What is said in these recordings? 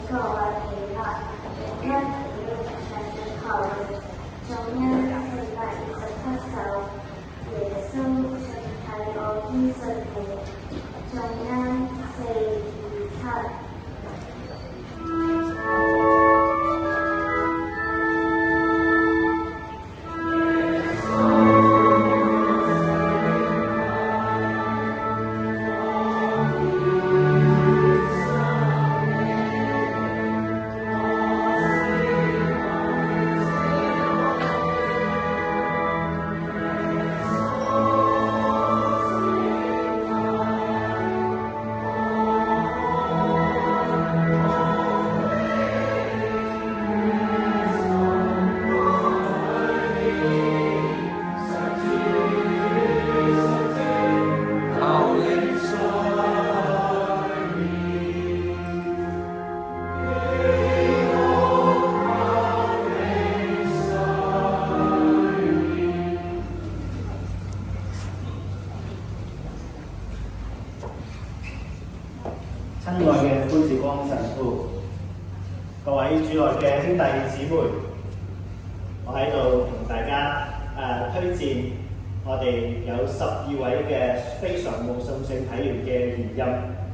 作為喜樂，因喜悅上的後裔，仲因聖靈27首，耶穌信體我於信你，仲因427。親愛嘅潘志光神父，各位主內嘅兄弟姊妹，我喺度同大家推薦我哋有12位嘅非常務送聖體員嘅延任，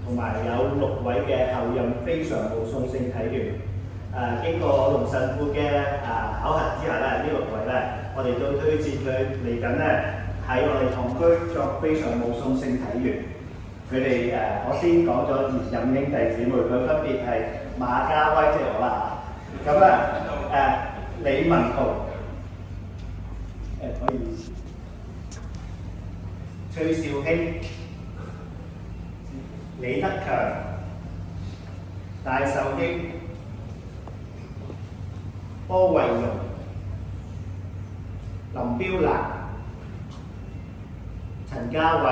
同埋有6位嘅後任非常務送聖體員。經過龍神父嘅考核之下咧，呢6位咧，我哋都推薦佢嚟緊咧喺我哋同居作非常務送聖體員。佢哋我先講咗延任兄弟姊妹，佢分別係馬家威即係我啦，咁李文豪可以，崔兆興、李德強、戴秀英、柯惠容、林標蘭、陳家慧、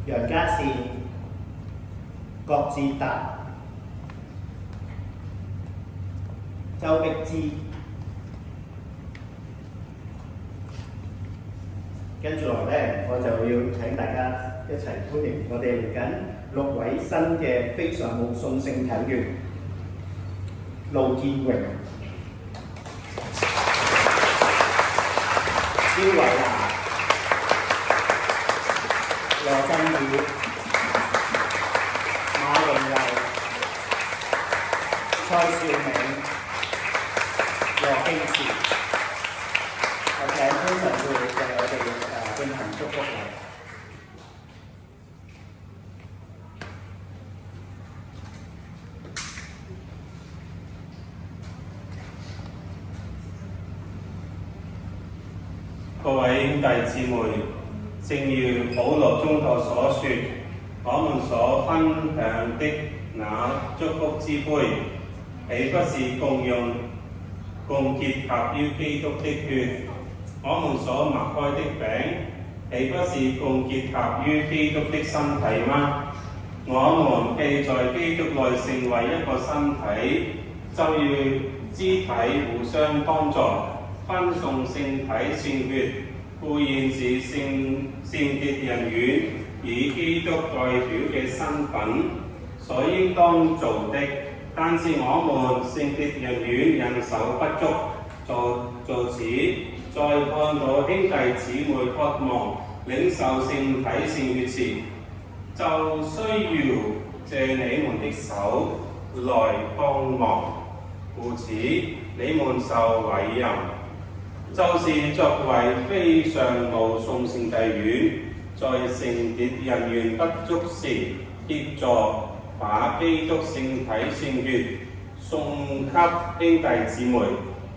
楊家善、郭志達、周碧芝，跟住落嚟咧，我就要請大家一齊歡迎我哋嚟緊6位新嘅非常務送聖體員，盧建榮、蕭慧娜、羅振宇、馬榮佑、蔡兆銘、羅敬慈，我請潘神父為我哋進行祝福禮。各位兄弟姊妹，正如保羅宗徒所說，我們所分享的那祝福之杯，豈不是共結合於基督的血？我們所擘開的餅，豈不是共結合於基督的身體嗎？我們既在基督內成為一個身體，就要肢體互相幫助，分送聖體聖血，固然是聖潔人院以基督代表嘅身份所應當做的。但是我們聖潔人院人手不足，做此，在看到兄弟姊妹渴望領受聖體聖血時，就需要借你們的手來幫忙。故此，你們受委任，就是作為非常務送聖體院，在聖潔人員不足時，協助把基督聖體聖血送給兄弟姊妹，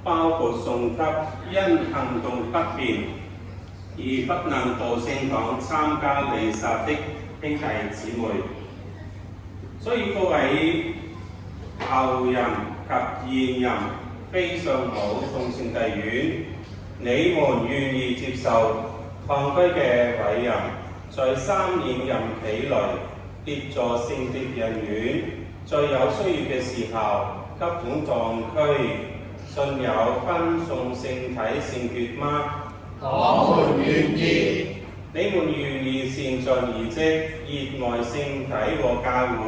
包括送給因行動不便而不能到聖堂參加彌撒的兄弟姊妹。所以各位後任及現任非常務送聖體院，你們願意接受堂區嘅委任，在3年任期內協助聖潔人員，在有需要嘅時候給本堂區信友分送聖體聖血嗎？我們願意。你們願意善盡而職，熱愛聖體和教會，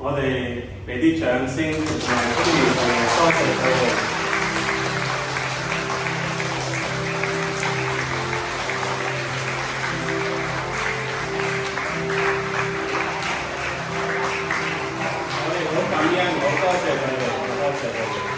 我哋俾啲掌聲同埋歡迎佢哋，多謝佢哋。我哋好感恩，好多謝佢哋，好多謝佢哋。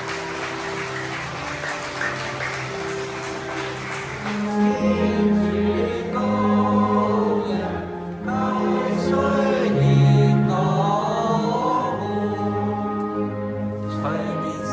隨便世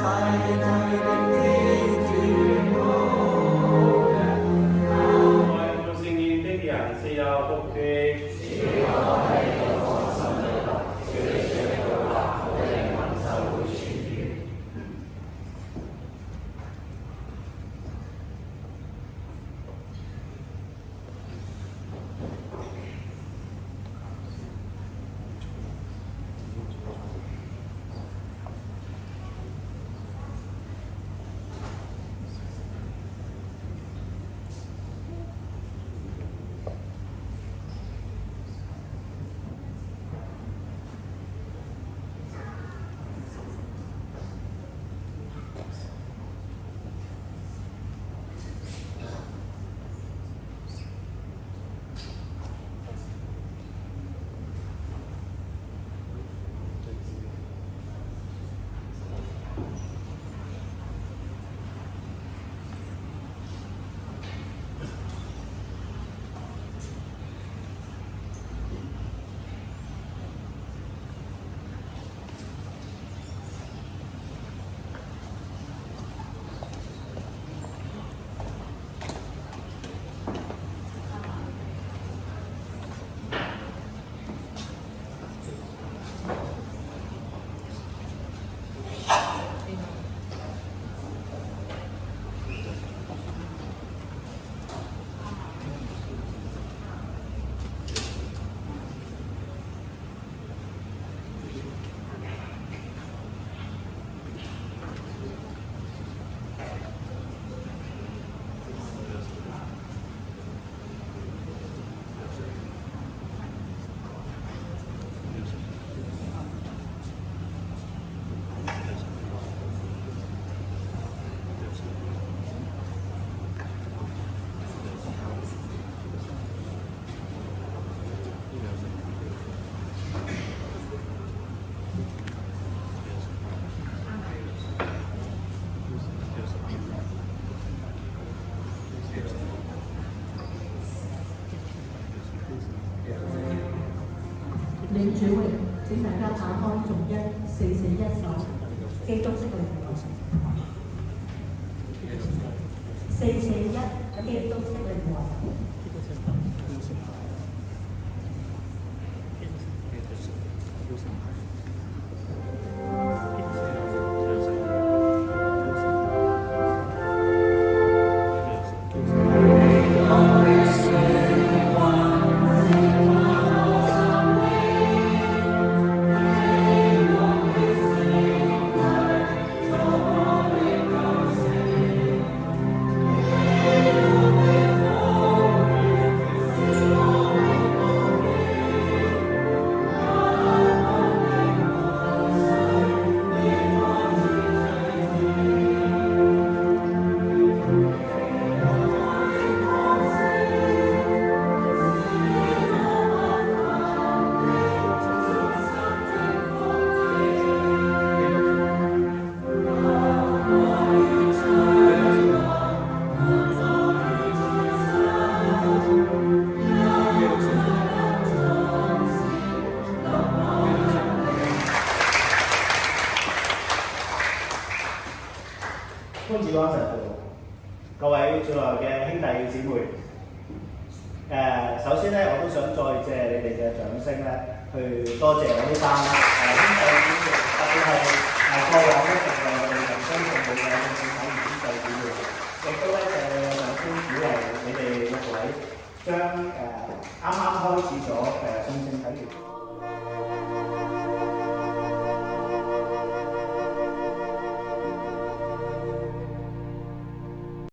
李主榮，請大家打開頌144首基督的靈魂，441基督的靈魂。潘子光神父，各位在內嘅兄弟姊妹，首先咧，我都想再借你哋嘅掌聲咧，去多謝我呢班兄弟姊妹，特別係過往一直為我哋人生服務嘅眾聖體兄弟姊妹，亦都咧謝你嘅掌聲鼓勵你哋6位將啱啱開始咗眾聖體員。